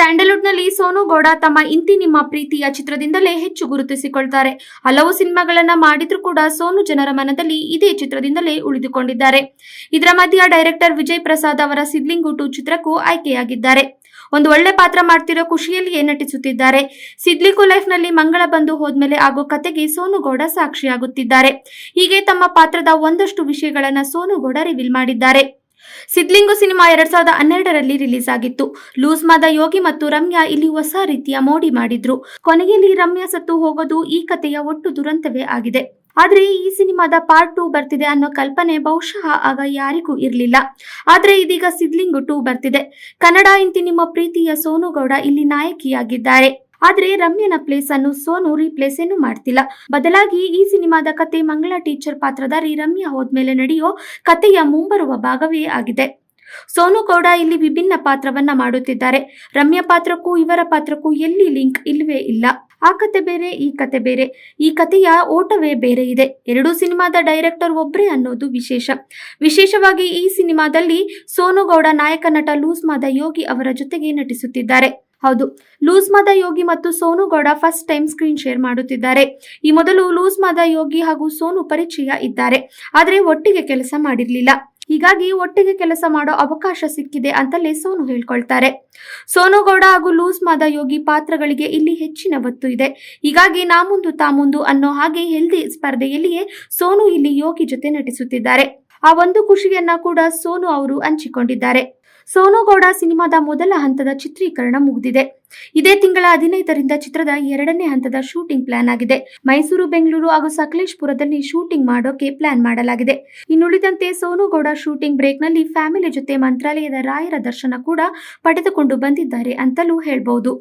ಸ್ಯಾಂಡಲ್ವುಡ್ನಲ್ಲಿ ಸೋನು ಗೌಡ ತಮ್ಮ ಇಂತಿ ನಿಮ್ಮ ಪ್ರೀತಿಯ ಚಿತ್ರದಿಂದಲೇ ಹೆಚ್ಚು ಗುರುತಿಸಿಕೊಳ್ತಾರೆ. ಹಲವು ಸಿನಿಮಾಗಳನ್ನ ಮಾಡಿದ್ರೂ ಕೂಡ ಸೋನು ಜನರ ಮನದಲ್ಲಿ ಇದೇ ಚಿತ್ರದಿಂದಲೇ ಉಳಿದುಕೊಂಡಿದ್ದಾರೆ. ಇದರ ಮಧ್ಯ ಡೈರೆಕ್ಟರ್ ವಿಜಯ್ ಪ್ರಸಾದ್ ಅವರ ಸಿದ್ಲಿಂಗು 2 ಚಿತ್ರಕ್ಕೂ ಆಯ್ಕೆಯಾಗಿದ್ದಾರೆ. ಒಂದು ಒಳ್ಳೆ ಪಾತ್ರ ಮಾಡ್ತಿರೋ ಖುಷಿಯಲ್ಲಿಯೇ ನಟಿಸುತ್ತಿದ್ದಾರೆ. ಸಿದ್ಲಿಂಗು ಲೈಫ್ನಲ್ಲಿ ಮಂಗಳ ಬಂದು ಹೋದ್ಮೇಲೆ ಆಗೋ ಕತೆಗೆ ಸೋನು ಗೌಡ ಸಾಕ್ಷಿಯಾಗುತ್ತಿದ್ದಾರೆ. ಹೀಗೆ ತಮ್ಮ ಪಾತ್ರದ ಒಂದಷ್ಟು ವಿಷಯಗಳನ್ನ ಸೋನು ಗೌಡ ರಿವೀಲ್ ಮಾಡಿದ್ದಾರೆ. ಸಿದ್ಲಿಂಗು ಸಿನಿಮಾ 2012ರಲ್ಲಿ ರಿಲೀಸ್ ಆಗಿತ್ತು. ಲೂಸ್ ಮಾದ ಯೋಗಿ ಮತ್ತು ರಮ್ಯಾ ಇಲ್ಲಿ ಹೊಸ ರೀತಿಯ ಮೋಡಿ ಮಾಡಿದ್ರು. ಕೊನೆಯಲ್ಲಿ ರಮ್ಯಾ ಸತ್ತು ಹೋಗೋದು ಈ ಕಥೆಯ ಒಟ್ಟು ದುರಂತವೇ ಆಗಿದೆ. ಆದ್ರೆ ಈ ಸಿನಿಮಾದ ಪಾರ್ಟ್ 2 ಬರ್ತಿದೆ ಅನ್ನೋ ಕಲ್ಪನೆ ಬಹುಶಃ ಆಗ ಯಾರಿಗೂ ಇರಲಿಲ್ಲ. ಆದ್ರೆ ಇದೀಗ ಸಿದ್ಲಿಂಗು 2 ಬರ್ತಿದೆ. ಕನ್ನಡ ಇಂತಿ ನಿಮ್ಮ ಪ್ರೀತಿಯ ಸೋನು ಗೌಡ ಇಲ್ಲಿ ನಾಯಕಿಯಾಗಿದ್ದಾರೆ. ಆದ್ರೆ ರಮ್ಯನ ಪ್ಲೇಸ್ ಅನ್ನು ಸೋನು ರೀಪ್ಲೇಸ್ ಏನು ಮಾಡ್ತಿಲ್ಲ. ಬದಲಾಗಿ ಈ ಸಿನಿಮಾದ ಕತೆ ಮಂಗಳ ಟೀಚರ್ ಪಾತ್ರಧಾರಿ ರಮ್ಯಾ ಹೋದ್ಮೇಲೆ ನಡೆಯೋ ಕತೆಯ ಮುಂಬರುವ ಭಾಗವೇ ಆಗಿದೆ. ಸೋನು ಗೌಡ ಇಲ್ಲಿ ವಿಭಿನ್ನ ಪಾತ್ರವನ್ನ ಮಾಡುತ್ತಿದ್ದಾರೆ. ರಮ್ಯಾ ಪಾತ್ರಕ್ಕೂ ಇವರ ಪಾತ್ರಕ್ಕೂ ಎಲ್ಲಿ ಲಿಂಕ್ ಇಲ್ವೇ ಇಲ್ಲ. ಆ ಕತೆ ಬೇರೆ, ಈ ಕತೆ ಬೇರೆ. ಈ ಕತೆಯ ಓಟವೇ ಬೇರೆ ಇದೆ. ಎರಡೂ ಸಿನಿಮಾದ ಡೈರೆಕ್ಟರ್ ಒಬ್ರೇ ಅನ್ನೋದು ವಿಶೇಷವಾಗಿ ಈ ಸಿನಿಮಾದಲ್ಲಿ ಸೋನು ಗೌಡ ನಾಯಕ ನಟ ಲೂಸ್ ಮಾದ ಯೋಗಿ ಅವರ ಜೊತೆಗೆ ನಟಿಸುತ್ತಿದ್ದಾರೆ. ಹೌದು, ಲೂಸ್ ಮಾದ ಯೋಗಿ ಮತ್ತು Sonu Gowda first time screen share ಮಾಡುತ್ತಿದ್ದಾರೆ. ಈ ಮೊದಲು ಲೂಸ್ ಮಾದ ಯೋಗಿ ಹಾಗೂ ಸೋನು ಪರಿಚಯ ಇದ್ದಾರೆ. ಆದರೆ ಒಟ್ಟಿಗೆ ಕೆಲಸ ಮಾಡಿರಲಿಲ್ಲ. ಹೀಗಾಗಿ ಒಟ್ಟಿಗೆ ಕೆಲಸ ಮಾಡೋ ಅವಕಾಶ ಸಿಕ್ಕಿದೆ ಅಂತಲೇ ಸೋನು ಹೇಳ್ಕೊಳ್ತಾರೆ. ಸೋನು ಗೌಡ ಹಾಗೂ ಲೂಸ್ ಮಾದ ಯೋಗಿ ಪಾತ್ರಗಳಿಗೆ ಇಲ್ಲಿ ಹೆಚ್ಚಿನ ಒತ್ತು ಇದೆ. ಹೀಗಾಗಿ ನಾ ಮುಂದು ತಾ ಮುಂದು ಅನ್ನೋ ಹಾಗೆ ಹೆಲ್ದಿ ಸ್ಪರ್ಧೆಯಲ್ಲಿಯೇ ಸೋನು ಇಲ್ಲಿ ಯೋಗಿ ಜೊತೆ ನಟಿಸುತ್ತಿದ್ದಾರೆ. ಆ ಒಂದು ಖುಷಿಯನ್ನ ಕೂಡ ಸೋನು ಅವರು ಹಂಚಿಕೊಂಡಿದ್ದಾರೆ. ಸೋನು ಗೌಡ ಸಿನಿಮಾದ ಮೊದಲ ಹಂತದ ಚಿತ್ರೀಕರಣ ಮುಗಿದಿದೆ. ಇದೇ ತಿಂಗಳ 15ರಿಂದ ಚಿತ್ರದ 2ನೇ ಹಂತದ ಶೂಟಿಂಗ್ ಪ್ಲಾನ್ ಆಗಿದೆ. ಮೈಸೂರು, ಬೆಂಗಳೂರು ಹಾಗೂ ಸಕಲೇಶಪುರದಲ್ಲಿ ಶೂಟಿಂಗ್ ಮಾಡೋಕೆ ಪ್ಲಾನ್ ಮಾಡಲಾಗಿದೆ. ಇನ್ನುಳಿದಂತೆ ಸೋನು ಗೌಡ ಶೂಟಿಂಗ್ ಬ್ರೇಕ್ನಲ್ಲಿ ಫ್ಯಾಮಿಲಿ ಜೊತೆ ಮಂತ್ರಾಲಯದ ರಾಯರ ದರ್ಶನ ಕೂಡ ಪಡೆದುಕೊಂಡು ಬಂದಿದ್ದಾರೆ ಅಂತಲೂ ಹೇಳ್ಬಹುದು.